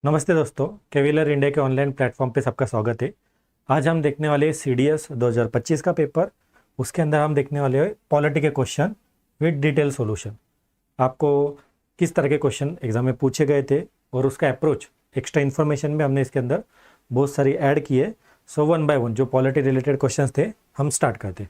नमस्ते दोस्तों, cavalier India के ऑनलाइन प्लेटफॉर्म पे सबका स्वागत है। आज हम देखने वाले CDS 2025 का पेपर। उसके अंदर हम देखने वाले हैं पॉलिटी के क्वेश्चन विद डिटेल सॉल्यूशन। आपको किस तरह के क्वेश्चन एग्जाम में पूछे गए थे और उसका अप्रोच, एक्स्ट्रा इन्फॉर्मेशन में हमने इसके अंदर बहुत सारी ऐड की है। सो वन बाय वन जो पॉलिटी रिलेटेड क्वेश्चन थे हम स्टार्ट करते।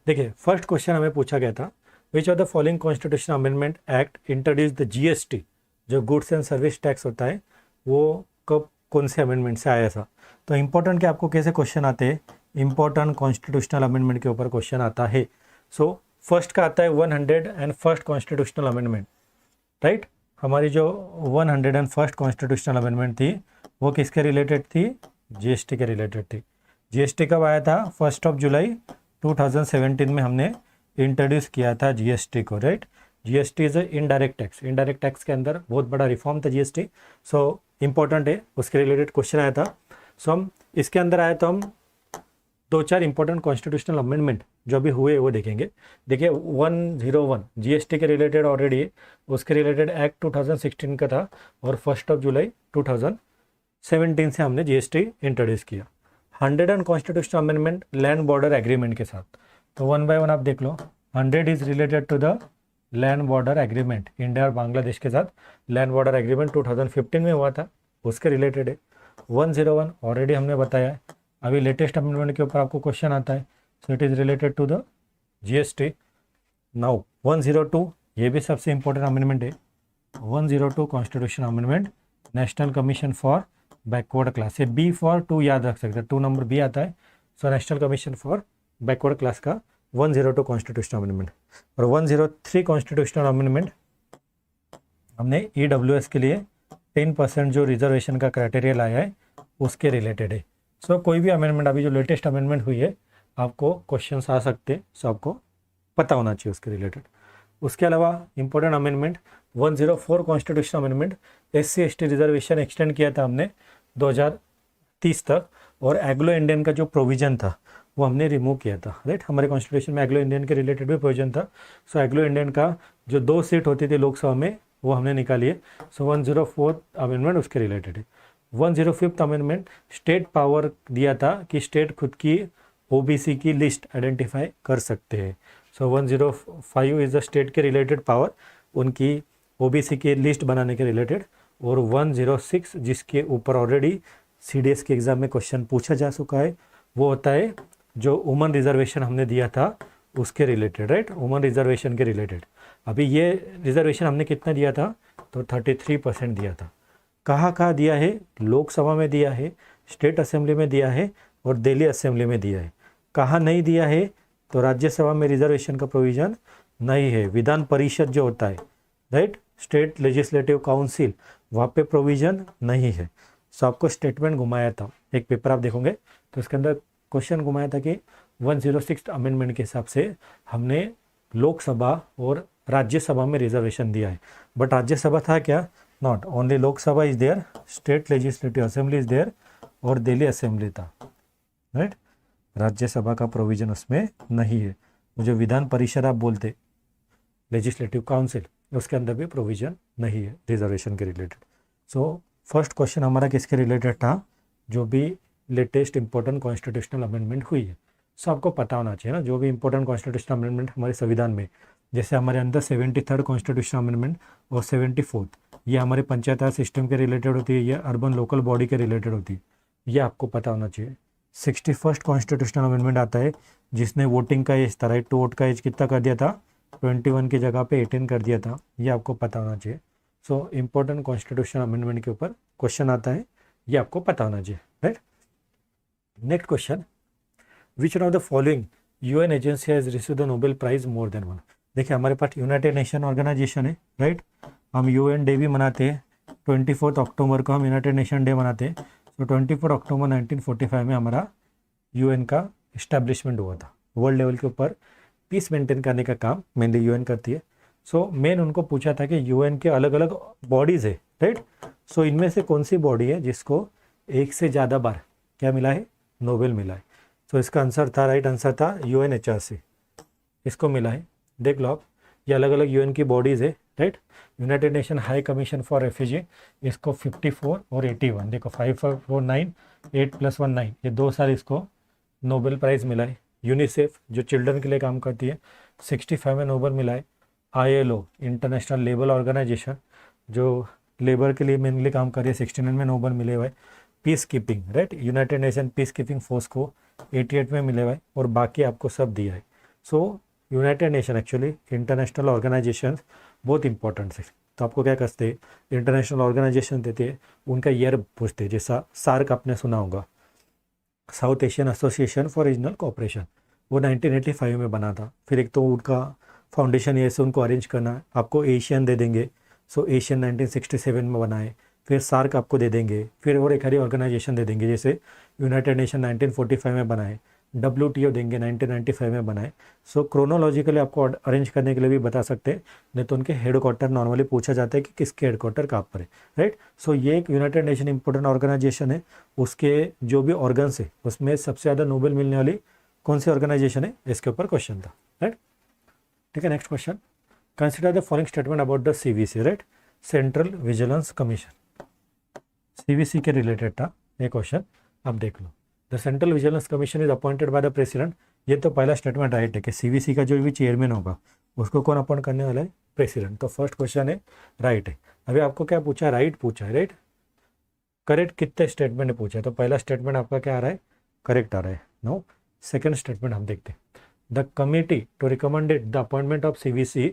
देखिए, फर्स्ट क्वेश्चन हमें पूछा गया था, विच of the following constitution amendment act introduce the GST, जो गुड्स एंड सर्विस टैक्स होता है, वो कब कौन से अमेंडमेंट से आया था। तो इम्पोर्टेंट कि आपको कैसे क्वेश्चन आते हैं, इम्पोर्टेंट कॉन्स्टिट्यूशनल अमेंडमेंट के ऊपर क्वेश्चन आता है। सो फर्स्ट का आता है 101st कॉन्स्टिट्यूशनल अमेंडमेंट, राइट। हमारी जो 101st कॉन्स्टिट्यूशनल अमेंडमेंट थी वो किसके रिलेटेड थी? GST के रिलेटेड थी। GST कब आया था? 1 जुलाई 2017 में हमने इंट्रोड्यूस किया था GST को, right. GST is indirect tax. Indirect tax के अंदर बहुत बड़ा रिफॉर्म था GST। सो इम्पोर्टेंट है, उसके रिलेटेड क्वेश्चन आया था। सो हम इसके अंदर आए तो हम दो चार इंपॉर्टेंट कॉन्स्टिट्यूशनल अमेंडमेंट जो भी हुए वो देखेंगे। देखिए 101 GST के रिलेटेड ऑलरेडी है, उसके रिलेटेड एक्ट 2016 का था और 1 जुलाई 2017 से हमने GST इंट्रोड्यूस किया। 100 constitutional amendment land border agreement के साथ। तो वन बाय वन आप देख लो। 100 is related to the land border agreement, India और बांग्लादेश के साथ लैंड बॉर्डर एग्रीमेंट 2015 में हुआ था, उसके रिलेटेड है। 101 ऑलरेडी हमने बताया है। अभी लेटेस्ट अमेंडमेंट के ऊपर आपको क्वेश्चन आता है, so it is related to the GST। Now 102, ये भी सबसे इंपॉर्टेंट अमेंडमेंट है। 102 constitution amendment, national commission for backward class. ये B फॉर 2 याद रख सकते हैं, 2 नंबर B आता है। So national commission for backward class का 102 कॉन्स्टिट्यूशनल अमेंडमेंट। और 103 कॉन्स्टिट्यूशनल अमेंडमेंट हमने EWS के लिए 10% जो रिजर्वेशन का क्राइटेरिया लाया है उसके रिलेटेड है। सो कोई भी अमेंडमेंट, अभी जो लेटेस्ट अमेंडमेंट हुई है, आपको क्वेश्चंस आ सकते हैं, सो आपको पता होना चाहिए उसके रिलेटेड। उसके अलावा important amendment 104 constitutional amendment, SC/ST reservation extend किया था हमने 2030 तक, और एग्लो इंडियन का जो प्रोविजन था वो हमने रिमूव किया था, राइट। हमारे कॉन्स्टिट्यूशन में एग्लो इंडियन के रिलेटेड भी प्रोविजन था। सो एग्लो इंडियन का जो 2 सीट होती थी लोकसभा में वो हमने निकाली है। सो 104 अमेंडमेंट उसके रिलेटेड है। 105 अमेंडमेंट स्टेट पावर दिया था कि स्टेट खुद की OBC की लिस्ट आइडेंटिफाई कर सकते हैं। सो 105 इज़ द स्टेट के रिलेटेड पावर, उनकी OBC की लिस्ट बनाने के रिलेटेड। और 106 जिसके ऊपर ऑलरेडी CDS के एग्ज़ाम में क्वेश्चन पूछा जा चुका है, वो होता है जो वुमन रिजर्वेशन हमने दिया था उसके रिलेटेड, राइट। वुमन रिजर्वेशन के रिलेटेड अभी ये रिजर्वेशन हमने कितना दिया था? तो 33% दिया था। कहाँ कहाँ दिया है? लोकसभा में दिया है, स्टेट असेंबली में दिया है और दिल्ली असेंबली में दिया है। कहाँ नहीं दिया है? तो राज्यसभा में रिजर्वेशन का प्रोविज़न नहीं है। विधान परिषद जो होता है, राइट, स्टेट लेजिस्लेटिव काउंसिल, वहाँ पे प्रोविज़न नहीं है। सो आपको स्टेटमेंट घुमाया था, एक पेपर आप देखोगे तो इसके अंदर क्वेश्चन घुमाया था कि 106 अमेंडमेंट के हिसाब से हमने लोकसभा और राज्यसभा में रिजर्वेशन दिया है। बट राज्यसभा था क्या? Not only Lok Sabha is there, state legislative assembly is there और दिल्ली असेंबली था, राइट। राज्यसभा का प्रोविजन उसमें नहीं है। जो विधान परिषद आप बोलते, लेजिस्लेटिव काउंसिल, उसके अंदर भी प्रोविजन नहीं है रिजर्वेशन के रिलेटेड। सो फर्स्ट क्वेश्चन हमारा किसके रिलेटेड था? जो भी लेटेस्ट इंपॉर्टेंट कॉन्स्टिट्यूशनल अमेंडमेंट हुई है। सो आपको पता होना चाहिए ना, जो भी इंपॉर्टेंट कॉन्स्टिट्यूशनल अमेंडमेंट हमारे संविधान में, जैसे हमारे अंदर 73rd कॉन्स्टिट्यूशनल अमेंडमेंट और 74th, ये हमारे पंचायत राज सिस्टम के रिलेटेड होती है, ये अर्बन लोकल बॉडी के रिलेटेड होती है, ये आपको पता होना चाहिए। 61st कॉन्स्टिट्यूशनल अमेंडमेंट आता है जिसने वोटिंग का एज था, राइट टू वोट का एज कितना कर दिया था? 21 की जगह पे 18 कर दिया था, ये आपको पता होना चाहिए। सो इम्पोर्टेंट कॉन्स्टिट्यूशनल अमेंडमेंट के ऊपर क्वेश्चन आता है, ये आपको पता होना चाहिए, right. Next question, which one of the following UN agency has received the Nobel prize more than one. देखिए हमारे पास यूनाइटेड नेशन ऑर्गेनाइजेशन है, राइट। हम UN डे भी मनाते हैं, 24 अक्टूबर को हम यूनाइटेड नेशन डे मनाते हैं। तो 24 अक्टूबर 1945 में हमारा UN का इस्टेब्लिशमेंट हुआ था। वर्ल्ड लेवल के ऊपर पीस मेंटेन करने का काम मेनली UN करती है। सो मेन उनको पूछा था कि UN के अलग अलग बॉडीज़ है, राइट। सो इनमें से कौन सी बॉडी है जिसको एक से ज़्यादा बार क्या मिला है? नोबेल मिला है। तो इसका आंसर था, राइट आंसर था UNHRC, इसको मिला है। देख लो आप, ये अलग अलग UN की बॉडीज़ है, right. United nation high commission for refugee, इसको 54 और 81, देखो 5449, 8+1 9, ये 2 साल इसको नोबेल प्राइज़ मिला है। यूनिसेफ जो चिल्ड्रन के लिए काम करती है 65 में नोबेल मिला है। ILO इंटरनेशनल लेबर ऑर्गेनाइजेशन जो लेबर के लिए मेनली काम कर रही है 69 में नोबेल मिले हुए। Peace keeping, right, United nation peace keeping force को 88 में मिले हुए और बाकी आपको सब दिया है। So United Nation actually international organisation बहुत इंपॉर्टेंट है। तो आपको क्या करते हैं, इंटरनेशनल ऑर्गेनाइजेशन देते हैं, उनका ईयर पूछते हैं। जैसा सार्क आपने सुना होगा, south Asian association for regional cooperation, वो 1985 में बना था। फिर एक तो उनका फाउंडेशन ईयर से उनको अरेंज करना है, आपको एशियन दे देंगे। सो एशियन 1967 में बनाए। फिर सार्क आपको दे देंगे, फिर और एक हरी ऑर्गेनाइजेशन दे देंगे, जैसे यूनाइटेड नेशन 1945 में बनाए, WTO देंगे 1995 में बनाए। सो क्रोनोलॉजिकली आपको अरेंज करने के लिए भी बता सकते हैं, नहीं तो उनके हेडक्वार्टर नॉर्मली पूछा जाता है कि किसके हेडक्वार्टर कहाँ पर है, राइट। सो ये एक यूनाइटेड नेशन इंपॉर्टेंट ऑर्गेनाइजेशन है। उसके जो भी ऑर्गन्स है उसमें सबसे ज़्यादा नोबेल मिलने वाली कौन सी ऑर्गेनाइजेशन है, इसके ऊपर क्वेश्चन था, राइट। ठीक है, next question, consider the following statement about the CVC, right, central vigilance commission. CVC के रिलेटेड था ये क्वेश्चन, आप देख लो। The central vigilance commission is appointed by the president, ये तो पहला स्टेटमेंट राइट है कि CVC का जो भी चेयरमैन होगा उसको कौन अपॉइंट करने वाला है, प्रेसिडेंट। तो फर्स्ट क्वेश्चन है राइट है। अभी आपको क्या पूछा है, राइट पूछा है, राइट। करेक्ट कितने स्टेटमेंट ने पूछा है, तो पहला स्टेटमेंट आपका क्या आ रहा है, करेक्ट आ रहा है। नो, सेकंड स्टेटमेंट हम देखते हैं। The committee to recommended the appointment of CVC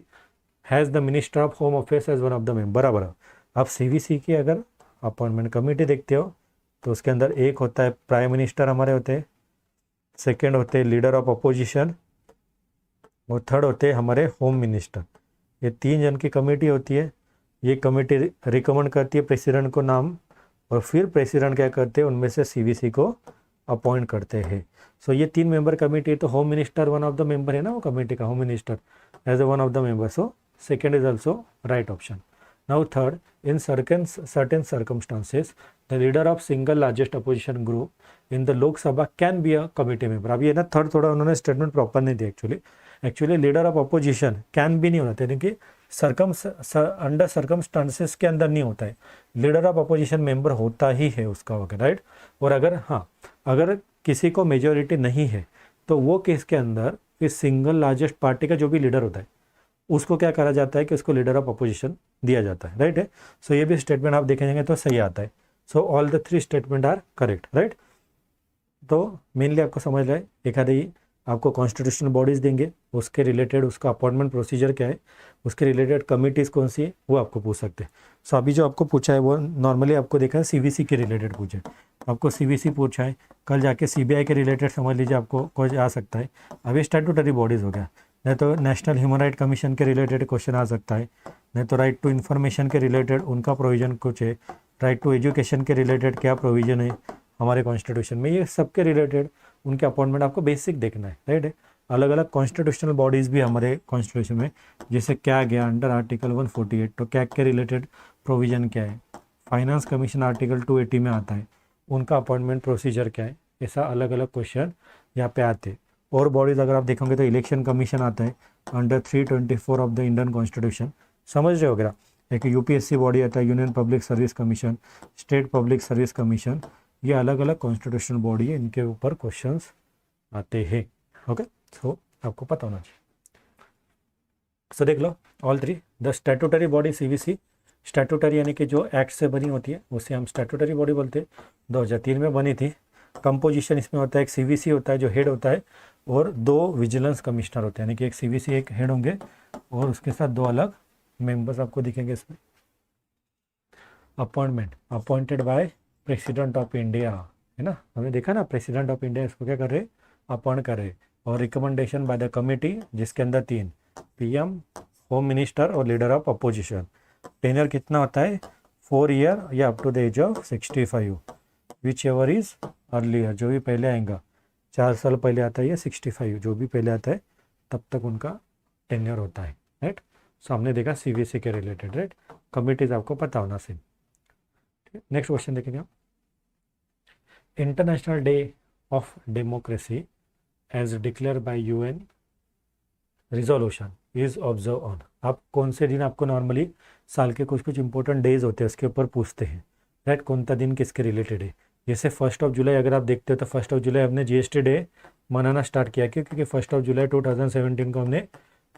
has the minister of home affairs as one of the member. बराबर, आप CVC की अगर अपॉइंटमेंट कमेटी देखते हो तो उसके अंदर एक होता है प्राइम मिनिस्टर हमारे होते हैं, सेकंड होते हैं लीडर ऑफ अपोजिशन, और थर्ड होते हैं हमारे होम मिनिस्टर। ये 3 जन की कमेटी होती है। ये कमेटी रिकमेंड करती है प्रेसिडेंट को नाम, और फिर प्रेसिडेंट क्या करते हैं, उनमें से CVC को अपॉइंट करते हैं। सो ये 3 मेंबर कमेटी है, तो home minister one of the member है ना वो कमेटी का, home minister as a one of the member. So second is also right option. Now third, in certain circumstances, the leader of single largest opposition group in the Lok Sabha can be a committee member। अब ये ना third थोड़ा उन्होंने statement proper नहीं दिया actually leader of opposition can भी नहीं होता है, कि अंडर सर्कमस्टांसेस के अंदर नहीं होता है, लीडर ऑफ अपोजिशन मेंबर होता ही है उसका वगैरह, राइट। और अगर हाँ, अगर किसी को मेजोरिटी नहीं है तो वो केस के अंदर फिर सिंगल लार्जेस्ट पार्टी का जो भी लीडर होता है उसको क्या करा जाता है कि उसको लीडर ऑफ अपोजिशन दिया जाता है, राइट है। सो ये भी स्टेटमेंट आप देखेंगे तो सही आता है। So all the 3 statement are correct, right. तो मेनली आपको समझ रहे एक आधी आपको कॉन्स्टिट्यूशनल बॉडीज़ देंगे, उसके रिलेटेड उसका अपॉइंटमेंट प्रोसीजर क्या है, उसके रिलेटेड कमिटीज़ कौन सी है वो आपको पूछ सकते हैं। सो अभी जो आपको पूछा है वो नॉर्मली आपको देखा है CVC के रिलेटेड पूछा है, आपको CVC पूछा है, कल जाके CBI के रिलेटेड समझ लीजिए आपको कुछ आ सकता है। अभी स्टैट्यूटरी बॉडीज़ हो गया, नहीं तो नेशनल ह्यूमन राइट कमीशन के रिलेटेड क्वेश्चन आ सकता है, नहीं तो राइट टू इन्फॉर्मेशन के रिलेटेड उनका प्रोविज़न कुछ है, राइट टू एजुकेशन के रिलेटेड क्या प्रोविज़न है हमारे कॉन्स्टिट्यूशन में, ये सब के रिलेटेड उनके अपॉइंटमेंट आपको बेसिक देखना है, राइट है। अलग अलग कॉन्स्टिट्यूशनल बॉडीज़ भी हमारे कॉन्स्टिट्यूशन में, जैसे क्या गया अंडर आर्टिकल 148, तो क्या के रिलेटेड प्रोविज़न क्या है, फाइनेंस कमीशन आर्टिकल 280 में आता है, उनका अपॉइंटमेंट प्रोसीजर क्या है, ऐसा अलग अलग क्वेश्चन यहाँ पे आते हैं। और बॉडीज़ अगर आप देखोगे तो इलेक्शन कमीशन आता है under 324 of the Indian constitution, समझ रहे हो वगैरह। एक UPSC बॉडी आता है, union public service commission, state public service commission, ये अलग अलग कॉन्स्टिट्यूशनल बॉडी है, इनके ऊपर क्वेश्चंस आते हैं। ओके, सो आपको पता होना चाहिए। सो देख लो all 3, the statutory body CVC, statutory यानी कि जो एक्ट से बनी होती है उसे हम स्टैट्यूटरी बॉडी बोलते हैं, 2003 में बनी थी। कंपोजिशन इसमें होता है, एक CVC होता है जो हेड होता है, और 2 विजिलेंस कमिश्नर होते हैं, यानी कि एक CVC एक हेड होंगे और उसके साथ 2 अलग मेंबर्स आपको दिखेंगे इसमें। Appointment appointed by president of India, है ना, हमने देखा ना प्रेसिडेंट ऑफ इंडिया इसको क्या कर रहे, अपॉइंट कर रहे। और रिकमेंडेशन बाय द कमिटी जिसके अंदर 3 PM, होम मिनिस्टर और लीडर ऑफ अपोजिशन। टेन्योर कितना होता है, 4 ईयर या up to the age of 65, whichever is earlier, जो भी पहले आएगा, 4 साल पहले आता है या 65, जो भी पहले आता है तब तक उनका टेन्योर होता है, राइट। सो हमने देखा CVC के रिलेटेड, राइट, कमिटीज आपको पता होना सेम। नेक्स्ट क्वेश्चन देखेंगे आप, international day of democracy as declare by UN resolution is observe on. आप कौन से दिन, आपको नॉर्मली साल के कुछ कुछ इंपॉर्टेंट डेज होते हैं उसके ऊपर पूछते हैं, राइट, कौन सा दिन किसके रिलेटेड है। जैसे 1 जुलाई अगर आप देखते हो तो 1 जुलाई हमने जीएसटी डे मनाना स्टार्ट किया, क्यों? क्योंकि 1 जुलाई 2017 को हमने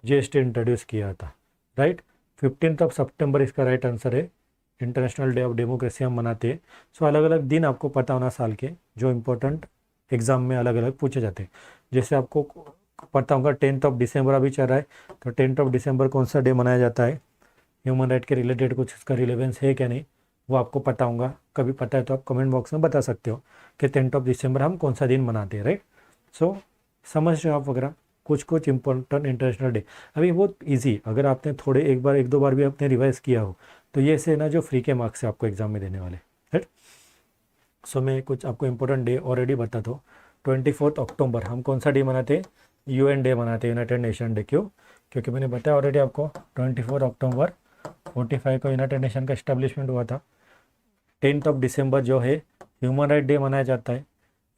जीएसटी इंट्रोड्यूस किया था, राइट। 15 सितंबर इसका राइट आंसर है, इंटरनेशनल डे ऑफ डेमोक्रेसी हम मनाते हैं। सो अलग अलग दिन आपको पता होना साल के, जो इम्पोर्टेंट एग्जाम में अलग अलग पूछे जाते हैं। जैसे आपको पता होगा 10 दिसंबर अभी चल रहा है, तो 10 दिसंबर कौन सा डे मनाया जाता है, ह्यूमन राइट के रिलेटेड कुछ उसका रिलेवेंस है क्या नहीं, वो आपको पता होगा। कभी पता है तो आप कमेंट बॉक्स में बता सकते हो कि 10 दिसंबर हम कौन सा दिन मनाते हैं, राइट। सो समझ रहे हो आप वगैरह कुछ कुछ इंपॉर्टेंट इंटरनेशनल डे। अभी बहुत इजी, अगर आपने थोड़े एक दो बार भी आपने रिवाइज किया हो तो ये से ना जो फ्री के मार्क्स है आपको एग्जाम में देने वाले, राइट। सो मैं कुछ आपको इंपॉर्टेंट डे ऑलरेडी बताता हूँ। 24 अक्टूबर हम कौन सा डे मनाते हैं, यूएन डे मनाते हैं, यूनाइटेड नेशन डे। क्यों? क्योंकि मैंने बताया ऑलरेडी आपको 24 अक्टूबर 45 को यूनाइटेड नेशन का इस्टेब्लिशमेंट हुआ था। 10 दिसंबर जो है ह्यूमन राइट डे मनाया जाता है।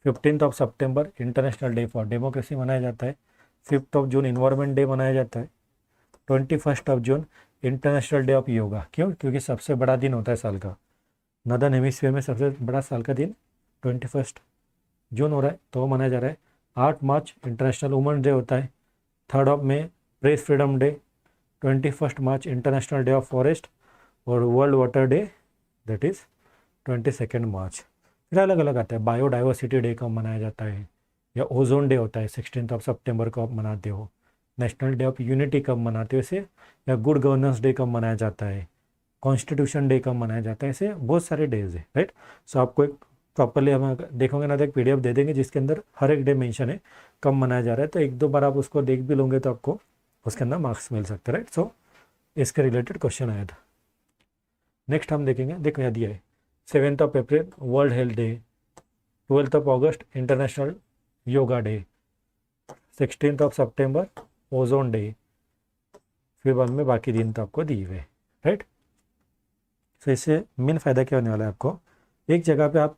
15 सितंबर इंटरनेशनल डे फॉर डेमोक्रेसी मनाया जाता है। 5 जून इन्वायरमेंट डे मनाया जाता है। 21 जून इंटरनेशनल डे ऑफ योगा। क्यों? क्योंकि सबसे बड़ा दिन होता है साल का, नॉर्दर्न हेमिस्फीयर में सबसे बड़ा साल का दिन 21 जून हो रहा है, तो वो मनाया जा रहा है। 8 मार्च इंटरनेशनल वुमेन डे होता है। 3 मई press freedom day. 21 March international day of forest और world water day that is 22 March. फिर अलग अलग आता है। बायोडाइवर्सिटी डे कब मनाया जाता है, या ओजोन डे होता है 16 सितंबर को आप मनाते हो। नेशनल डे ऑफ यूनिटी कब मनाते हो इसे, या गुड गवर्नेंस डे कब मनाया जाता है, कॉन्स्टिट्यूशन डे कब मनाया जाता है, ऐसे बहुत सारे डेज है, राइट। सो आपको एक प्रॉपरली हम देखोगे ना तो एक पीडीएफ दे देंगे जिसके अंदर हर एक डे मेंशन है कब मनाया जा रहा है, तो एक दो बार आप उसको देख भी लोगे तो आपको उसके अंदर मार्क्स मिल सकते हैं, राइट। सो इसके रिलेटेड क्वेश्चन आया था। नेक्स्ट हम देखेंगे, देखो यहाँ दिया है 7 अप्रैल वर्ल्ड हेल्थ डे, 12 अगस्त इंटरनेशनल योगा डे, 16 सितंबर ओजोन डे, फिर बाद में बाकी दिन तो आपको दिए हुए, राइट। तो इससे मेन फ़ायदा क्या होने वाला है आपको, एक जगह पे आप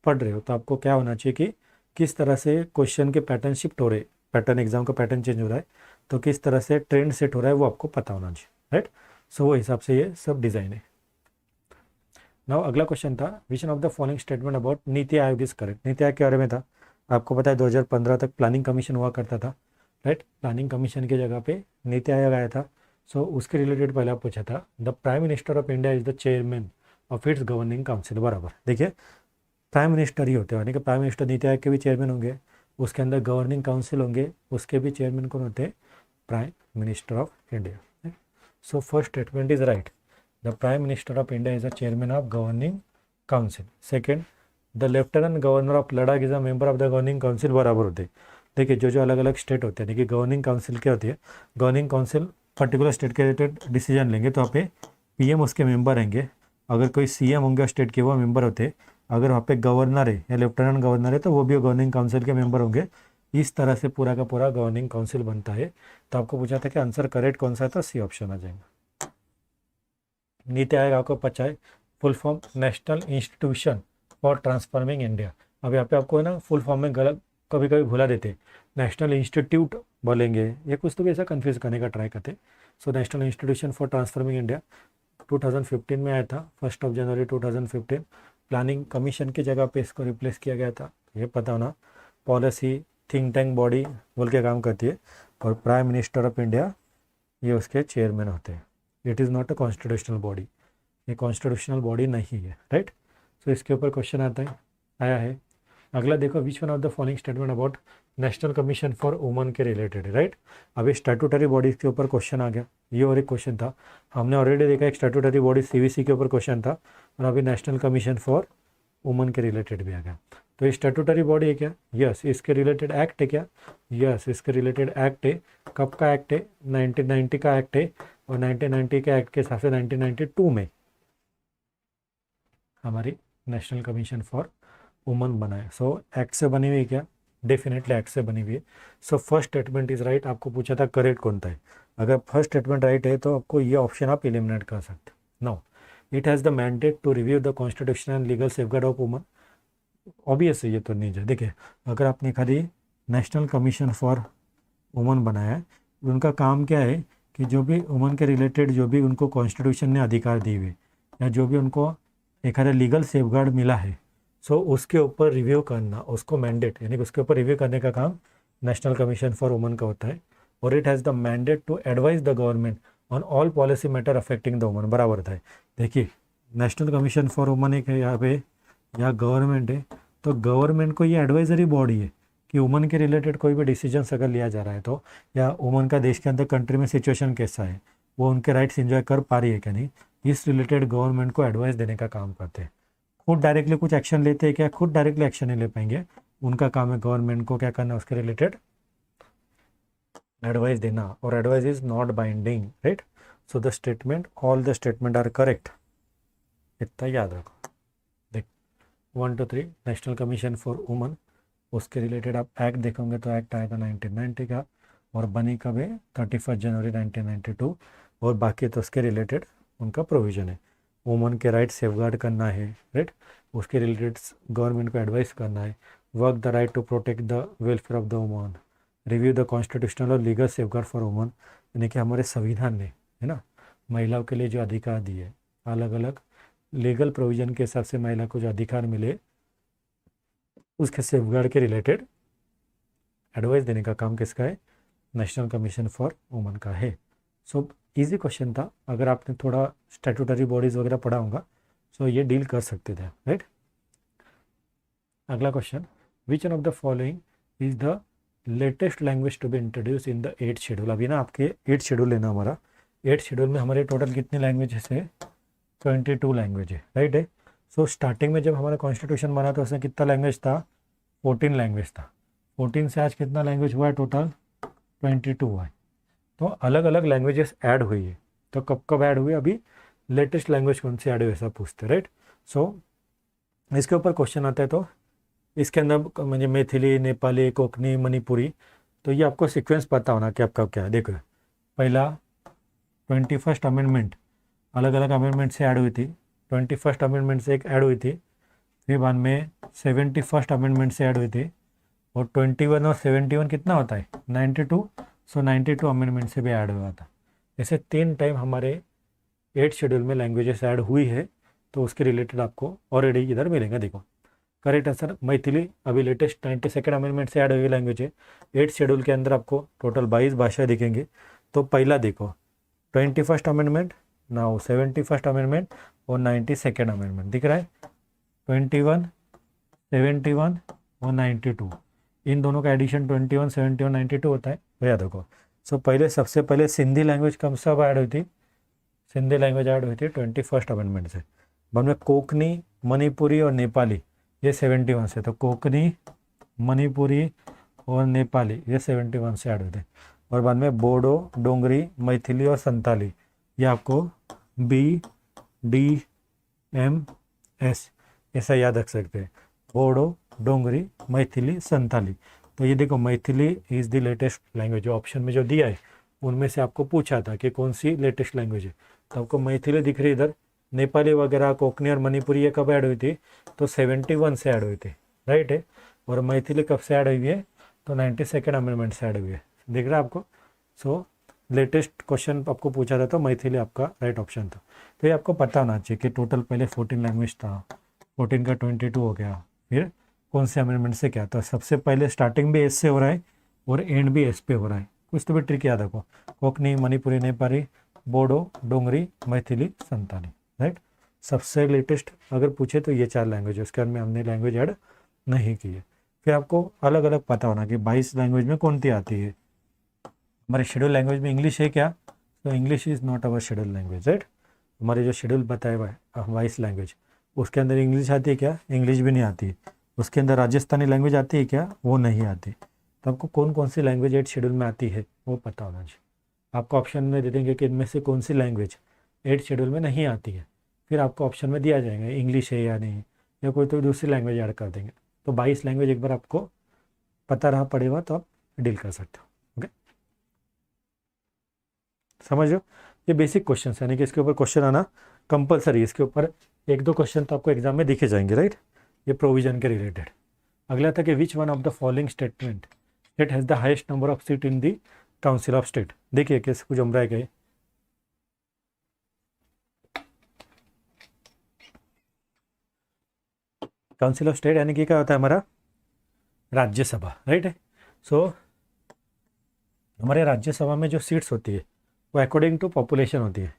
पढ़ रहे हो तो आपको क्या होना चाहिए कि किस तरह से क्वेश्चन के पैटर्न शिफ्ट हो रहे, पैटर्न एग्जाम का पैटर्न चेंज हो रहा है, तो किस तरह से ट्रेंड सेट हो रहा है वो आपको पता होना चाहिए, राइट। सो वो हिसाब से ये सब डिज़ाइन है। नाउ अगला क्वेश्चन था, विच one of the following statement about NITI Aayog is correct. NITI Aayog के बारे में था, आपको पता है 2015 तक प्लानिंग कमीशन हुआ करता था, राइट। प्लानिंग कमीशन की जगह पे नीति आयोग आया था। सो उसके रिलेटेड पहले आप पूछा था, the prime minister of India is the chairman of its governing council. बराबर, देखिए प्राइम मिनिस्टर ही होते हैं, यानी कि प्राइम मिनिस्टर नीति आयोग के भी चेयरमैन होंगे, उसके अंदर गवर्निंग काउंसिल होंगे, उसके भी चेयरमैन कौन होते हैं, prime minister of India. So first statement is right, the prime minister of India is the chairman of governing council. Second, the lieutenant governor of Ladakh is a member of the governing council. बराबर होते हैं। देखिए जो अलग अलग state होते हैं, देखिए गवर्निंग काउंसिल क्या होती है, गवर्निंग काउंसिल पर्टिकुलर स्टेट के रिलेटेड डिसीजन लेंगे तो वहाँ पे पीएम उसके मेंबर रहेंगे, अगर कोई सीएम होंगे स्टेट के वो मेंबर होते हैं, अगर वहाँ पे गवर्नर है या लेफ्टिनेंट गवर्नर है तो वो भी गवर्निंग काउंसिल के मेंबर होंगे। इस तरह से पूरा का पूरा गवर्निंग काउंसिल बनता है। तो आपको पूछा था कि आंसर करेक्ट कौन सा है, तो सी ऑप्शन आ जाएगा। नीति आयोग आपको पता है full form national institution for transforming India. अब यहाँ पे आपको है ना फुल फॉर्म में गलत कभी कभी भुला देते, नेशनल इंस्टीट्यूट बोलेंगे, ये कुछ तो भी ऐसा कन्फ्यूज़ करने का ट्राई करते। So national institution for transforming India 2015 में आया था, 1 जनवरी 2015। प्लानिंग कमीशन की जगह पे इसको रिप्लेस किया गया था, ये पता होना। पॉलिसी थिंक टैंक बॉडी बोल के काम करती है, और प्राइम मिनिस्टर ऑफ इंडिया ये उसके चेयरमैन होते हैं। It is not a constitutional body, ये कॉन्स्टिट्यूशनल बॉडी नहीं है, राइट। सो इसके ऊपर क्वेश्चन आया है। अगला देखो, विच one of the following statement about national commission for women के रिलेटेड है, राइट। अभी स्टैट्यूटरी बॉडीज़ के ऊपर क्वेश्चन आ गया, ये और एक क्वेश्चन था। हमने ऑलरेडी देखा एक स्टैट्यूटरी बॉडी सीवीसी के ऊपर क्वेश्चन था, और अभी नेशनल कमीशन फॉर वुमेन के रिलेटेड भी आ गया। तो ये स्टैट्यूटरी बॉडी है क्या? यस। इसके रिलेटेड एक्ट है क्या? यस, इसके रिलेटेड एक्ट है। कब का एक्ट है? 1990 का एक्ट है, और 1990 के एक्ट के हिसाब से 1992 में हमारी नेशनल कमीशन फॉर वुमेन बना है। सो एक्ट से बनी हुई है क्या? डेफिनेटली एक्ट से बनी हुई है। So first statement is right. आपको पूछा था करेक्ट कौन था है, अगर फर्स्ट स्टेटमेंट राइट है तो आपको ये ऑप्शन आप एलिमिनेट कर सकते। No, it has the mandate to review the constitution and legal safeguard of women. Obvious है, ये तो नहीं है। देखिए अगर आपने खाली नेशनल कमीशन फॉर वुमेन बनाया है, उनका काम क्या है कि जो भी वुमन के रिलेटेड जो भी उनको कॉन्स्टिट्यूशन ने अधिकार दिए हुए या जो भी उनको एखादा लीगल सेफगार्ड मिला है, सो उसके ऊपर रिव्यू करना, उसको मैंडेट यानी कि उसके ऊपर रिव्यू करने का काम नेशनल कमीशन फॉर वुमन का होता है। और it has the mandate to advise the government on all policy matter affecting the woman. बराबर था। देखिए नेशनल कमीशन फॉर वुमन एक है यहाँ पे, या गवर्नमेंट है, तो गवर्नमेंट को ये एडवाइजरी बॉडी है कि वुमन के रिलेटेड कोई भी डिसीजंस अगर लिया जा रहा है तो, या वुमन का देश के अंदर कंट्री में सिचुएशन कैसा है, वो उनके राइट्स एंजॉय कर पा रही है कि नहीं, इस रिलेटेड गवर्नमेंट को एडवाइस देने का काम करते हैं। खुद डायरेक्टली कुछ एक्शन लेते हैं क्या? खुद डायरेक्टली एक्शन नहीं ले पाएंगे, उनका काम है गवर्नमेंट को क्या करना, उसके रिलेटेड एडवाइस देना। और advice is not binding, right. So the statement, all the statement are correct, इतना याद रखो। देख 1 2 3 नेशनल कमीशन फॉर वुमन, उसके रिलेटेड आप एक्ट देखोगे तो एक्ट आया था 1990 का, और बनी कब है? 31 जनवरी 1992। और बाकी तो उसके रिलेटेड उनका प्रोविज़न है। वुमन के राइट सेफगार्ड करना है, राइट, उसके रिलेटेड गवर्नमेंट को एडवाइस करना है, work the right to protect the welfare of the woman, review the constitutional और लीगल सेफगार्ड फॉर वुमन, यानी कि हमारे संविधान ने, है ना, महिलाओं के लिए जो अधिकार दिए, अलग अलग लीगल प्रोविज़न के हिसाब से महिला को जो अधिकार मिले, उसके सेफगार्ड के रिलेटेड एडवाइस देने का काम किसका है? नेशनल कमीशन फॉर वुमन का है। सो इजी क्वेश्चन था, अगर आपने थोड़ा स्टैट्यूटरी बॉडीज वगैरह पढ़ा होगा सो ये डील कर सकते थे, राइट। अगला question, which one of the following is the latest language to be introduce in the 8th schedule. अभी ना आपके 8th शेड्यूल लेना, हमारा 8th शेड्यूल में हमारे टोटल कितने लैंग्वेजेस है? 22 लैंग्वेज है, राइट है। सो स्टार्टिंग में जब हमारा कॉन्स्टिट्यूशन बना तो उसमें कितना लैंग्वेज था? 14 लैंग्वेज था। 14 से आज कितना लैंग्वेज हुआ है? टोटल 22 हुआ है। तो अलग अलग लैंग्वेजेस ऐड हुई है। तो कब कब ऐड हुई? अभी लेटेस्ट लैंग्वेज कौन सी ऐड हुई ऐसा पूछते, राइट। सो इसके ऊपर क्वेश्चन आता है, तो इसके अंदर मुझे मैथिली, नेपाली, कोंकणी, मणिपुरी, तो ये आपको सीक्वेंस पता होना कि आपका क्या है। देखो पहला 21st अमेंडमेंट, अलग अलग अमेंडमेंट से ऐड हुई थी। 21st अमेंडमेंट से एक ऐड हुई थी, फिर बाद में 71st अमेंडमेंट से ऐड हुई थी, और 21 और 71 कितना होता है? 92। सो 92 अमेंडमेंट से भी ऐड हुआ था। ऐसे 3 टाइम हमारे 8th शेड्यूल में लैंग्वेजेस ऐड हुई है, तो उसके रिलेटेड आपको ऑलरेडी इधर मिलेगा। देखो करेक्ट आंसर मैथिली, अभी लेटेस्ट 92nd अमेंडमेंट से ऐड हुई लैंग्वेज है। 8th शेड्यूल के अंदर आपको टोटल 22 भाषाएं दिखेंगे। तो पहला देखो 21st amendment, now 71st amendment और 92nd अमेंडमेंट दिख रहा है। 21, 71 और 92, इन दोनों का एडिशन 21, 71, 92 होता है, भैया देखो। सो पहले सबसे पहले सिंधी लैंग्वेज कब सब ऐड हुई थी? सिंधी लैंग्वेज ऐड हुई थी 21st अमेंडमेंट से। बाद में कोंकणी, मणिपुरी और नेपाली, ये 71 से। तो कोंकणी, मणिपुरी और नेपाली ये 71 से ऐड हुए थे। और बाद में बोडो, डोंगरी, मैथिली और संताली, ये आपको BDMS ऐसा याद रख सकते हैं। बोडो, डोंगरी, मैथिली, संताली। तो ये देखो Maithili is the latest language, जो ऑप्शन में जो दिया है उनमें से आपको पूछा था कि कौन सी लेटेस्ट लैंग्वेज है, तो आपको मैथिली दिख रही इधर। नेपाली वगैरह, कोंकणी और मणिपुरी ये कब ऐड हुई थी? तो 71 से ऐड हुई थी, राइट है। और मैथिली कब से ऐड हुई है? तो 92nd अमेंडमेंट से ऐड हुई है, दिख रहा है आपको। सो लेटेस्ट क्वेश्चन आपको पूछा था तो मैथिली आपका राइट ऑप्शन था। तो ये आपको पता होना चाहिए कि टोटल पहले 14 लैंग्वेज था, 14 का 22 हो गया, फिर कौन से अमेंडमेंट से क्या था। सबसे पहले स्टार्टिंग भी एस से हो रहा है और एंड भी एस पे हो रहा है। कुछ तो भी ट्रिक याद रखो, कोंकणी, मणिपुरी, नेपाली, बोडो, डोंगरी, मैथिली, संताली, राइट। सबसे लेटेस्ट अगर पूछे तो ये 4 लैंग्वेज, उसके बाद में हमने लैंग्वेज ऐड नहीं की है। फिर आपको अलग अलग पता होना कि 22 लैंग्वेज में कौन सी आती है। हमारे शेड्यूल लैंग्वेज में इंग्लिश है क्या? तो English is not our schedule language, right. हमारे जो शेड्यूल बताया हुआ है 22 लैंग्वेज, उसके अंदर इंग्लिश आती है क्या? इंग्लिश भी नहीं आती है। उसके अंदर राजस्थानी लैंग्वेज आती है क्या? वो नहीं आती। तो आपको कौन कौन सी लैंग्वेज 8th शेड्यूल में आती है वो पता होना चाहिए। आपको ऑप्शन में दे देंगे कि इनमें से कौन सी लैंग्वेज 8th शेड्यूल में नहीं आती है, फिर आपको ऑप्शन में दिया जाएगा इंग्लिश है या नहीं, या कोई तो दूसरी लैंग्वेज ऐड कर देंगे। तो 22 लैंग्वेज एक बार आपको पता रहा पड़ेगा तो आप डील कर सकते हो। ओके, समझ लो, ये बेसिक क्वेश्चन है, यानी कि इसके ऊपर क्वेश्चन आना कंपलसरी। इसके ऊपर 1-2 क्वेश्चन तो आपको एग्जाम में दिखे जाएंगे, राइट। ये प्रोविजन के रिलेटेड। अगला था कि विच one of the following statement state has the highest number of seat in the council of state. देखिए कैसे कुछ जम रहा है क्या ये? काउंसिल ऑफ स्टेट यानी कि क्या होता है हमारा राज्यसभा, राइट है। सो हमारे राज्यसभा में जो सीट्स होती है वो अकॉर्डिंग टू पॉपुलेशन होती है।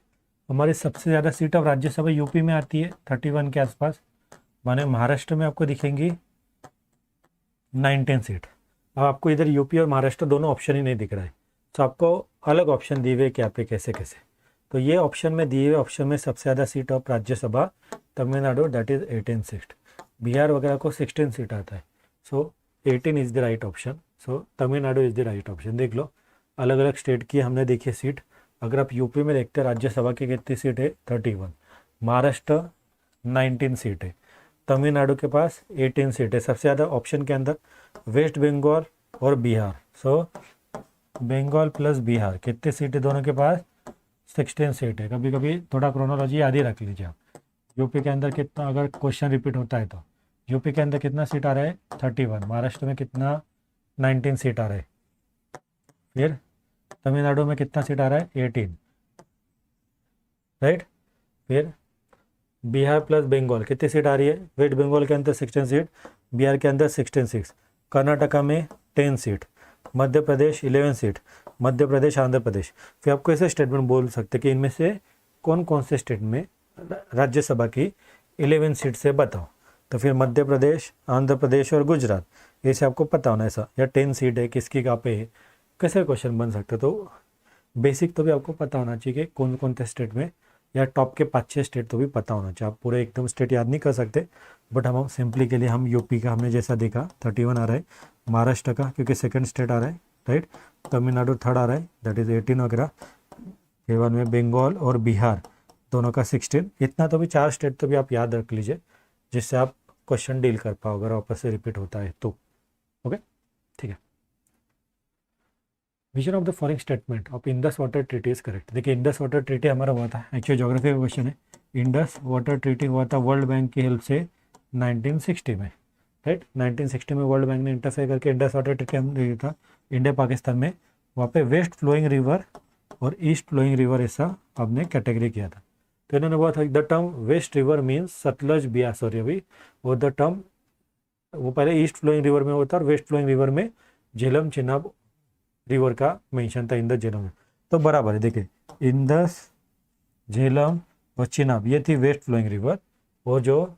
हमारी सबसे ज़्यादा सीट ऑफ राज्यसभा यूपी में आती है 31 के आसपास, माने महाराष्ट्र में आपको दिखेंगी 19 सीट। अब आपको इधर यूपी और महाराष्ट्र दोनों ऑप्शन ही नहीं दिख रहा है, तो आपको अलग ऑप्शन दिए हुए कि आप पे कैसे कैसे। तो ये ऑप्शन में दिए हुए ऑप्शन में सबसे ज़्यादा seat of Rajya Sabha Tamil Nadu, that is 18 seat. Bihar वगैरह को 16 सीट आता है। सो 18 is the right option. So Tamil Nadu is the right option. देख लो अलग अलग स्टेट की हमने देखी सीट। अगर आप यूपी में देखते हैं राज्यसभा की कितनी सीट है 31, महाराष्ट्र 19 सीट है, तमिलनाडु के पास 18 सीट है। सबसे ज़्यादा ऑप्शन के अंदर वेस्ट बंगाल और बिहार। सो बंगाल प्लस बिहार कितने सीट है दोनों के पास 16 सीट है। कभी कभी थोड़ा क्रोनोलॉजी याद ही रख लीजिए आप। यूपी के अंदर कितना, अगर क्वेश्चन रिपीट होता है तो यूपी के अंदर कितना सीट आ रहा है 31, महाराष्ट्र में कितना 19 सीट आ रहा है, फिर तमिलनाडु में कितना सीट आ रहा है 18, राइट। फिर बिहार प्लस बंगाल कितनी सीट आ रही है, वेस्ट बंगाल के अंदर 16 सीट, बिहार के अंदर 16 सीट, कर्नाटका में 10 सीट, मध्य प्रदेश 11 सीट, मध्य प्रदेश आंध्र प्रदेश। फिर आपको ऐसे स्टेटमेंट बोल सकते कि इनमें से कौन कौन से स्टेट में राज्यसभा की 11 सीट से बताओ। तो फिर मध्य प्रदेश, आंध्र प्रदेश और गुजरात, ऐसे आपको पता होना ऐसा, या 10 सीट है किसकी कहाँ पे है, कैसे क्वेश्चन बन सकते। तो बेसिक तो भी आपको पता होना चाहिए कि कौन कौन से स्टेट में, या टॉप के 5-6 स्टेट तो भी पता होना चाहिए। आप पूरे एकदम स्टेट याद नहीं कर सकते, बट हम सिंपली के लिए हम यूपी का हमने जैसा देखा 31 आ रहा है, महाराष्ट्र का क्योंकि सेकंड स्टेट आ रहा है, राइट, तमिलनाडु थर्ड आ रहा है दैट इज़ 18 वगैरह, के बाद में बंगाल और बिहार दोनों का 16। इतना तो भी 4 स्टेट तो भी आप याद रख लीजिए जिससे आप क्वेश्चन डील कर पाओ अगर वापस से रिपीट होता है तो। ओके, ठीक है। Vision of the following statement of Indus water treaty is correct. देखिए इंडस वाटर ट्रीटी हमारा हुआ था, एक्चुअली ज्योग्राफी का क्वेश्चन है। इंडस वाटर ट्रीटी हुआ था वर्ल्ड बैंक की हेल्प से 1960 में, राइट। 1960 में वर्ल्ड बैंक ने इंटरफेयर करके इंडस वाटर ट्रीटी हम दिया था इंडिया पाकिस्तान में। वहाँ पे वेस्ट फ्लोइंग रिवर और ईस्ट फ्लोइंग रिवर ऐसा हमने कैटेगरी किया था। तो इन्होंने बोला था the term west river means Sutlej Beas, sorry अभी वो द टर्म वो पहले ईस्ट फ्लोइंग रिवर में होता और वेस्ट फ्लोइंग रिवर में झेलम चिनाब रिवर का मेंशन था इंदस झेलम में। तो बराबर है, देखिए इंदस झेलम और चिनाब ये थी वेस्ट फ्लोइंग रिवर, और जो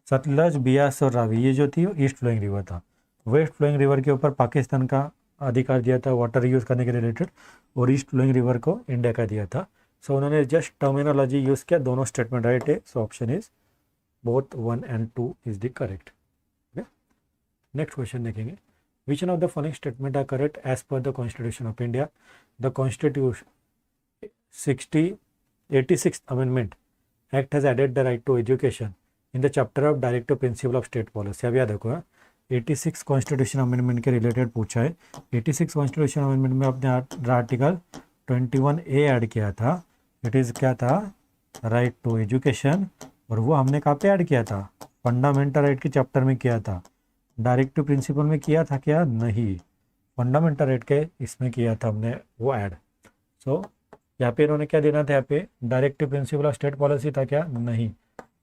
सतलज बियास और रावी ये जो थी ईस्ट फ्लोइंग रिवर था। वेस्ट फ्लोइंग रिवर के ऊपर पाकिस्तान का अधिकार दिया था वाटर यूज़ करने के रिलेटेड, और ईस्ट फ्लोइंग रिवर को इंडिया का दिया था। सो उन्होंने जस्ट टर्मिनोलॉजी यूज़ किया, दोनों स्टेटमेंट राइट है। So option is both 1 and 2 is the correct. Next question देखेंगे, which one of the following statement are correct as per the constitution of India. The constitution 86th amendment act has added the right to education in the chapter of directive principle of state policy. अब याद रखो 86 constitution amendment के related पूछा है। 86 constitution amendment में अपने article 21A add किया था, इट इज़ क्या था राइट टू एजुकेशन, और वो हमने कहाँ पे ऐड किया था फंडामेंटल राइट के चैप्टर में किया था। डायरेक्टिव प्रिंसिपल में किया था क्या, नहीं, फंडामेंटल राइट के इसमें किया था हमने वो ऐड। सो यहाँ पे इन्होंने क्या देना था, यहाँ पे directive principle of state policy था क्या, नहीं,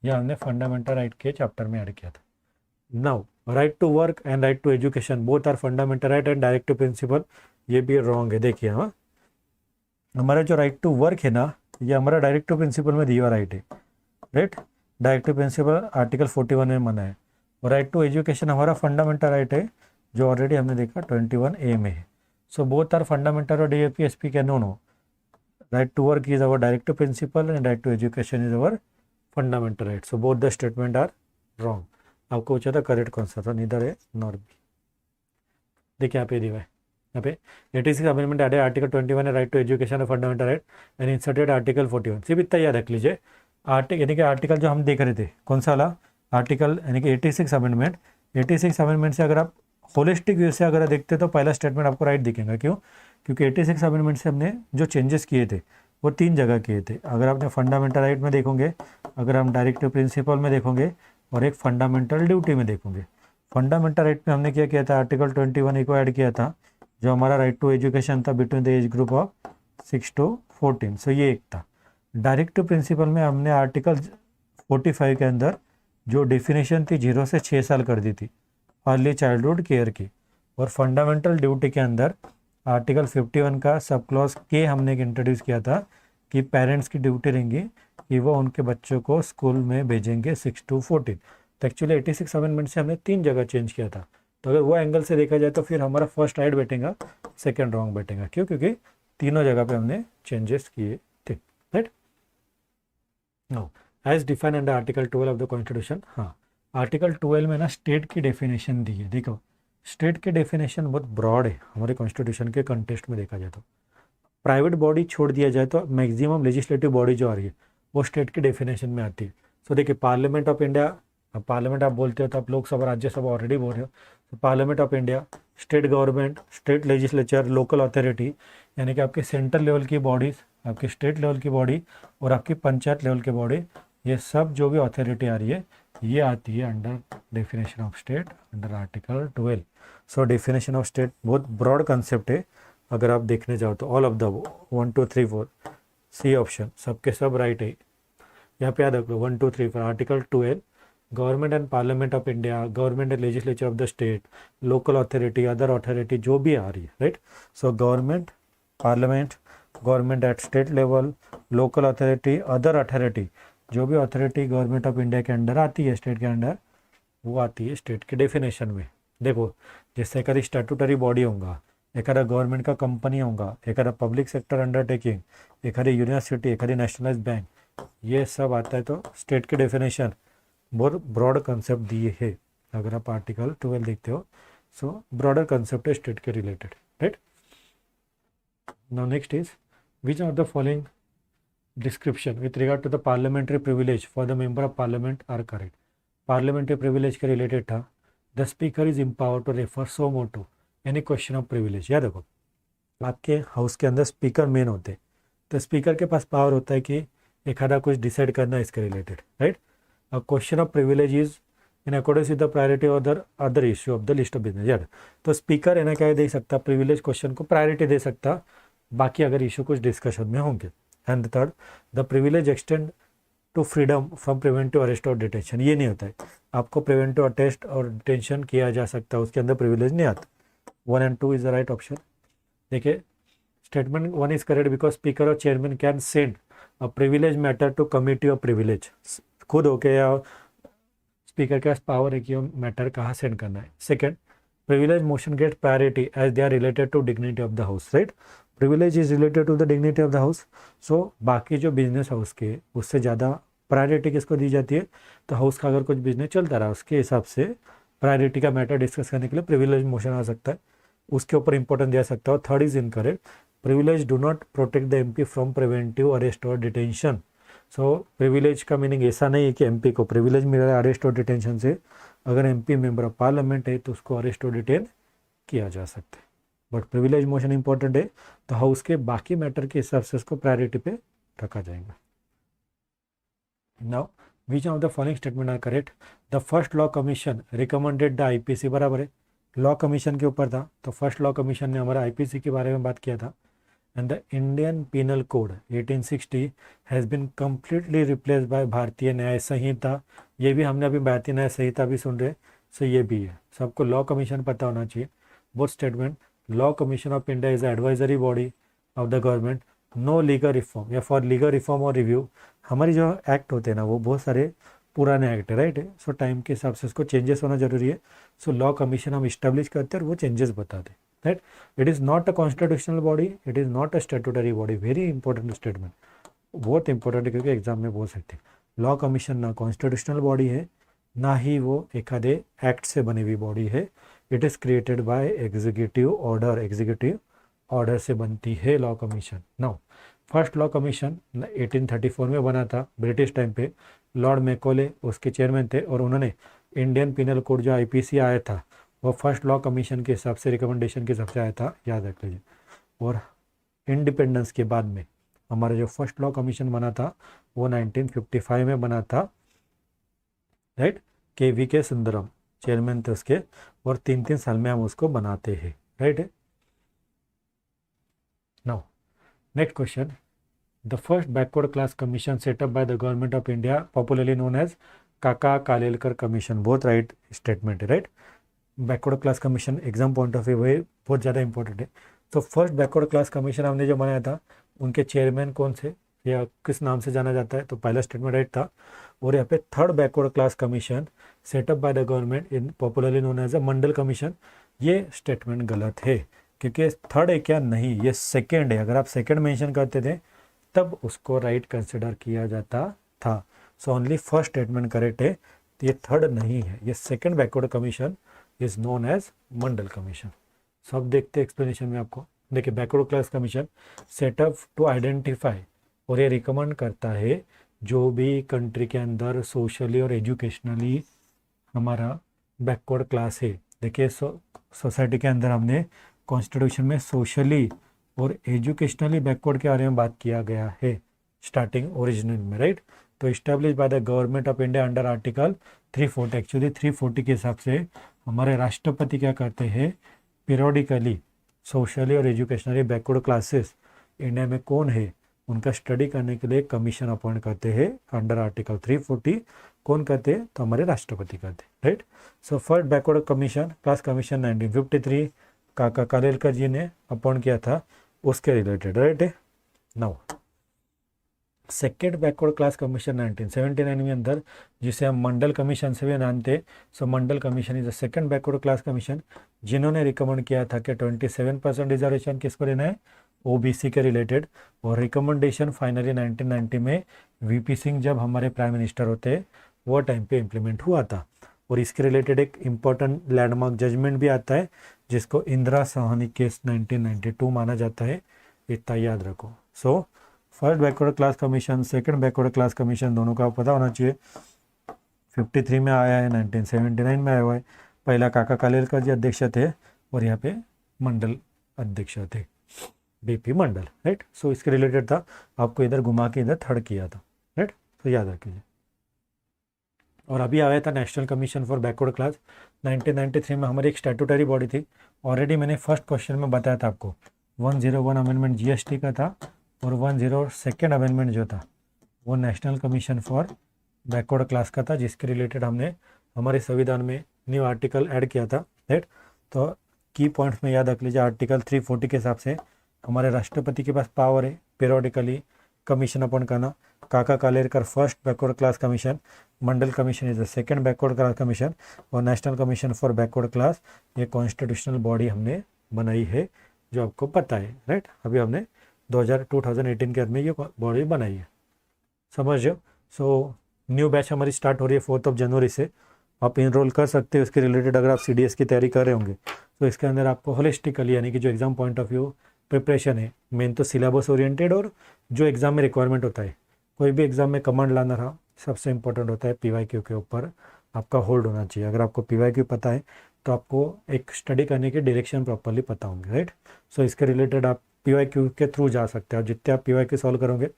यह हमने फंडामेंटल राइट के चैप्टर में ऐड किया था। Now right to work and right to education both are fundamental right and directive principle, ये भी रॉन्ग है। देखिए हाँ, हमारा जो राइट टू वर्क है ना, ये हमारा डायरेक्टिव प्रिंसिपल में दिया हुआ राइट है, राइट। डायरेक्टिव प्रिंसिपल आर्टिकल 41 में मना है, और राइट टू एजुकेशन हमारा फंडामेंटल राइट है जो ऑलरेडी हमने देखा 21A में है। सो बोथ आर फंडामेंटल और DAPSP can no right to work is our directive principle and right to education is our fundamental right. So both the statement are wrong. आपको पूछा था करेक्ट कौन सा था, नीदर है नॉर बी। देखिए यहाँ पे दिया है, यहाँ पे 86 amendment added article 21 right to education fundamental right and inserted article 41। सिर्फ इतना याद रख लीजिए, यानी कि आर्टिकल जो हम देख रहे थे कौन सा वाला आर्टिकल, यानी कि 86 अमेंडमेंट। 86 अमेंडमेंट से अगर आप होलिस्टिक व्यू से अगर देखते तो पहला स्टेटमेंट आपको राइट दिखेगा। क्यों, क्योंकि 86 अमेंडमेंट से हमने जो चेंजेस किए थे वो 3 जगह किए थे। अगर आपने फंडामेंटल राइट में देखोगे, अगर हम डायरेक्टिव प्रिंसिपल में देखोगे, और एक फंडामेंटल ड्यूटी में देखोगे। फंडामेंटल राइट में हमने क्या किया था, आर्टिकल 21A को ऐड किया था, जो हमारा राइट टू एजुकेशन था between the age group of 6 to 14, सो ये एक था। डायरेक्ट प्रिंसिपल में हमने आर्टिकल 45 के अंदर जो डेफिनेशन थी 0 से 6 साल कर दी थी अर्ली चाइल्डहुड केयर की, और फंडामेंटल ड्यूटी के अंदर आर्टिकल 51 का सब क्लॉज के हमने इंट्रोड्यूस किया था कि पेरेंट्स की ड्यूटी रहेंगी कि वो उनके बच्चों को स्कूल में भेजेंगे 6 to 14। तो एक्चुअली 86 अमेंडमेंट से हमने 3 जगह चेंज किया था। तो अगर वो एंगल से देखा जाए तो फिर हमारा फर्स्ट राइट बैठेगा, सेकंड रॉन्ग बैठेगा। क्यों? क्योंकि तीनों जगह पे हमने चेंजेस किए थे, right. No as define under article 12 of the constitution. हाँ, आर्टिकल 12 में ना स्टेट की डेफिनेशन दी है। देखो, स्टेट की डेफिनेशन बहुत ब्रॉड है हमारे कॉन्स्टिट्यूशन के कंटेक्स्ट में देखा जाए तो। प्राइवेट बॉडी छोड़ दिया जाए तो मैक्सिमम लेजिस्लेटिव बॉडी जो आ रही है वो स्टेट की डेफिनेशन में आती है। सो देखिए, पार्लियामेंट ऑफ इंडिया, पार्लियामेंट आप बोलते हो तो आप लोकसभा राज्यसभा ऑलरेडी बोल रहे हो। तो parliament of India, state government, state legislature, local authority, यानी कि आपके सेंट्रल लेवल की बॉडीज़, आपकी स्टेट लेवल की बॉडी और आपकी पंचायत लेवल की बॉडी, ये सब जो भी अथॉरिटी आ रही है ये आती है under definition of state under article 12। So definition of state बहुत ब्रॉड कंसेप्ट है। अगर आप देखने जाओ तो all of the 1 2 3 4 see option सबके सब राइट है। यहाँ पे याद रखो 1 2 3 4 article 12, government and parliament of India, government and legislature of the state, local authority, other authority जो भी आ रही है, right. So government, parliament, government at state level, local authority, other authority, जो भी अथॉरिटी गवर्नमेंट ऑफ इंडिया के under आती है, state के अंडर, वो आती है स्टेट के डेफिनेशन में। देखो, जैसे एखादी स्टैट्यूटरी बॉडी होगा, एखादा गवर्नमेंट का कंपनी होगा, एखादा पब्लिक सेक्टर अंडरटेकिंग, एखादी यूनिवर्सिटी, एखादी नेशनलाइज बैंक, ये सब आता है तो स्टेट के डेफिनेशन बहुत ब्रॉड कंसेप्ट दिए है। अगर आप आर्टिकल 12 देखते हो, सो ब्रॉडर कंसेप्ट है स्टेट के related, right. Now next is which of the following description with regard to the parliamentary privilege for the member of parliament are correct. Parliamentary privilege के related था, the speaker is empower to refer suo motu any question of privilege. याद रखो, आपके house के अंदर speaker main होते हैं, तो स्पीकर के पास पावर होता है कि एक आधा कुछ डिसाइड करना है इसके related, right. A question of privilege is in accordance with the priority और other issue of the list of business. यार, तो स्पीकर है ना क्या दे सकता, प्रिविलेज क्वेश्चन को प्रायोरिटी दे सकता, बाकी अगर इशू कुछ डिस्कशन में होंगे। And third, the privilege extend to freedom from preventive arrest और डिटेंशन। ये नहीं होता है, आपको प्रिवेंटिव अरेस्ट और डिटेंशन किया जा सकता है, उसके अंदर प्रिविलेज नहीं आता। 1 and 2 is the right option. देखिए, statement 1 is correct because speaker और chairman can send a privilege matter to committee of privilege. खुद होके या स्पीकर के पास पावर है कि वो मैटर कहाँ सेंड करना है। Second, privilege motion get priority as they are related to dignity of the house, right. Privilege is related to the dignity of the house. So बाकी जो बिजनेस हाउस के उससे ज़्यादा प्रायोरिटी किसको दी जाती है, तो हाउस का अगर कुछ बिजनेस चलता रहा उसके हिसाब से प्रायोरिटी का मैटर डिस्कस करने के लिए प्रिविलेज मोशन आ सकता है, उसके ऊपर इंपॉर्टेंस दिया सकता है। Third is incorrect, privilege do not protect the MP from preventive arrest और डिटेंशन। सो प्रिविलेज का मीनिंग ऐसा नहीं है कि एमपी को प्रिविलेज मिल रहा है अरेस्ट और डिटेंशन से। अगर एमपी मेंबर ऑफ पार्लियामेंट है तो उसको अरेस्ट और डिटेन किया जा सकता है, बट प्रिविलेज मोशन इंपॉर्टेंट है तो हाउस के बाकी मैटर के हिसाब से उसको प्रायोरिटी पे रखा जाएगा। Now which of the following statement are correct, the first law commission recommended the IPC. बराबर है, लॉ कमीशन के ऊपर था तो फर्स्ट लॉ कमीशन ने हमारा आईपीसी के बारे में बात किया था। And the Indian penal code 1860 has been completely replace by भारतीय न्याय संहिता। ये भी हमने अभी भारतीय न्याय संहिता भी सुन रहे, सो ये भी है। सबको लॉ कमीशन पता होना चाहिए। Both statement, law commission of India is advisory body of the government, no legal reform या फॉर लीगल रिफॉर्म और रिव्यू। हमारी जो एक्ट होते हैं ना वो बहुत सारे पुराने एक्ट है, राइट है। सो टाइम के हिसाब से उसको चेंजेस होना जरूरी है। सो लॉ कमीशन हम इस्टेब्लिश करते हैं और वो चेंजेस बताते हैं, right. It is not a constitutional body, it is not a statutory body. Very important statement, बहुत इंपॉर्टेंट है क्योंकि एग्जाम में बोल सकते हैं। लॉ कमीशन ना कॉन्स्टिट्यूशनल बॉडी है, ना ही वो एखादे एक्ट से बनी हुई बॉडी है। It is created by executive order, executive order से बनती है law commission. Now first law commission 1834 में बना था ब्रिटिश टाइम पे। लॉर्ड मैकॉले उसके चेयरमैन थे और उन्होंने इंडियन पिनल कोड जो आईपीसी आया था वो फर्स्ट लॉ कमीशन के हिसाब से, रिकमेंडेशन के हिसाब से आया था, याद रख लीजिए। और इंडिपेंडेंस के बाद में हमारा जो फर्स्ट लॉ कमीशन बना था वो 1955 में बना था, राइट। के सुंदरम चेयरमैन थे उसके, और 3-3 साल में हम उसको बनाते हैं, राइट है। Now next question, the first backward class commission set up by the government of India popularly known as Kaka Kalelkar commission, बहुत राइट स्टेटमेंट है, right. Backward class commission exam point of view वही बहुत ज़्यादा इंपॉर्टेंट है। तो फर्स्ट बैकवर्ड क्लास कमीशन हमने जो बनाया था उनके चेयरमैन कौन से या किस नाम से जाना जाता है, तो पहला स्टेटमेंट राइट था। और यहाँ पे third backward class commission set up by the government in popularly known as a Mandal commission, ये स्टेटमेंट गलत है क्योंकि थर्ड है क्या, नहीं ये सेकेंड है। अगर आप सेकेंड मेंशन करते थे तब उसको राइट कंसिडर किया जाता था। So only first statement correct है, तो ये थर्ड नहीं है, ये second backward commission is known as Mandal commission. सो अब देखते हैं एक्सप्लेनेशन में आपको। देखिए backward class commission set up to identify, और ये रिकमेंड करता है जो भी कंट्री के अंदर सोशली और एजुकेशनली हमारा बैकवर्ड क्लास है। देखिए सोसाइटी के अंदर हमने कॉन्स्टिट्यूशन में सोशली और एजुकेशनली बैकवर्ड के बारे में बात किया गया है स्टार्टिंग ओरिजिनल में, राइट। तो establish by the government of India under article 340, actually 340 के हिसाब से हमारे राष्ट्रपति क्या करते हैं, पीरियोडिकली सोशली और एजुकेशनली बैकवर्ड क्लासेस इंडिया में कौन है उनका स्टडी करने के लिए कमीशन अपॉइंट करते हैं अंडर आर्टिकल 340। कौन करते हैं, तो हमारे राष्ट्रपति करते हैं, right. So first backward commission class commission 1953 काका कालेलकर जी ने अपॉइंट किया था, उसके रिलेटेड, राइट है। Now second backward class commission 1979 में अंदर, जिसे हम मंडल कमीशन से भी जानते। So Mandal commission is the second backward class commission जिन्होंने रिकमेंड किया था कि 27% रिजर्वेशन किसको लेना है, ओबीसी के रिलेटेड। और रिकमेंडेशन फाइनली 1990 में वीपी सिंह जब हमारे प्राइम मिनिस्टर होते वो टाइम पे इम्प्लीमेंट हुआ था। और इसके रिलेटेड एक इम्पॉर्टेंट लैंडमार्क जजमेंट भी आता है जिसको इंदिरा साहनी केस 1992 माना जाता है, इतना याद रखो। So first backward class commission second backward class commission दोनों का पता होना चाहिए। 53 में आया है, 1979 में आया हुआ है। पहला काका कालेलकर जी अध्यक्ष थे और यहाँ पे मंडल अध्यक्ष थे, बीपी मंडल, राइट। सो इसके रिलेटेड था, आपको इधर घुमा के इधर थर्ड किया था, राइट। तो याद रखिए। और अभी आया था national commission for backward class 1993 में, हमारी एक स्टैट्यूटरी बॉडी थी। ऑलरेडी मैंने फर्स्ट क्वेश्चन में बताया था आपको 101 अमेंडमेंट जीएसटी का था और 102 अमेंडमेंट जो था वो national commission for backward class का था, जिसके रिलेटेड हमने हमारे संविधान में न्यू आर्टिकल ऐड किया था, राइट। तो की पॉइंट्स में याद रख लीजिए, आर्टिकल 340 के हिसाब से हमारे राष्ट्रपति के पास पावर है पीरियोडिकली कमीशन अपॉइंट करना। Kaka Kalelkar first backward class commission, Mandal commission is the second backward class commission, और national commission for backward class ये कॉन्स्टिट्यूशनल बॉडी हमने बनाई है जो आपको पता है, राइट। अभी हमने 2018 के अंदर में ये बॉडी बनाई है, समझो। सो न्यू बैच हमारी स्टार्ट हो रही है 4 जनवरी से, आप इनरोल कर सकते हो इसके रिलेटेड। अगर आप सीडीएस की तैयारी कर रहे होंगे तो इसके अंदर आपको होलिस्टिकली यानी कि जो exam point of view preparation है, मेन तो सिलेबस ओरिएंटेड और जो एग्ज़ाम में रिक्वायरमेंट होता है, कोई भी एग्ज़ाम में कमांड लाना रहा, सबसे इंपॉर्टेंट होता है पीवाईक्यू के ऊपर आपका होल्ड होना चाहिए। अगर आपको पीवाईक्यू पता है तो आपको एक स्टडी करने की डायरेक्शन प्रॉपरली पता होंगे, राइट। सो इसके रिलेटेड आप पीवाईक्यू के थ्रू जा सकते हैं, और जितने आप पीवाईक्यू सॉल्व करोगे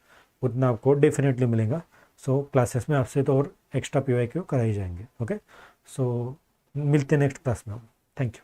उतना आपको डेफिनेटली मिलेगा। सो क्लासेस में आपसे तो और एक्स्ट्रा पीवाईक्यू कराई जाएंगे, ओके। सो मिलते हैं नेक्स्ट क्लास में, थैंक यू।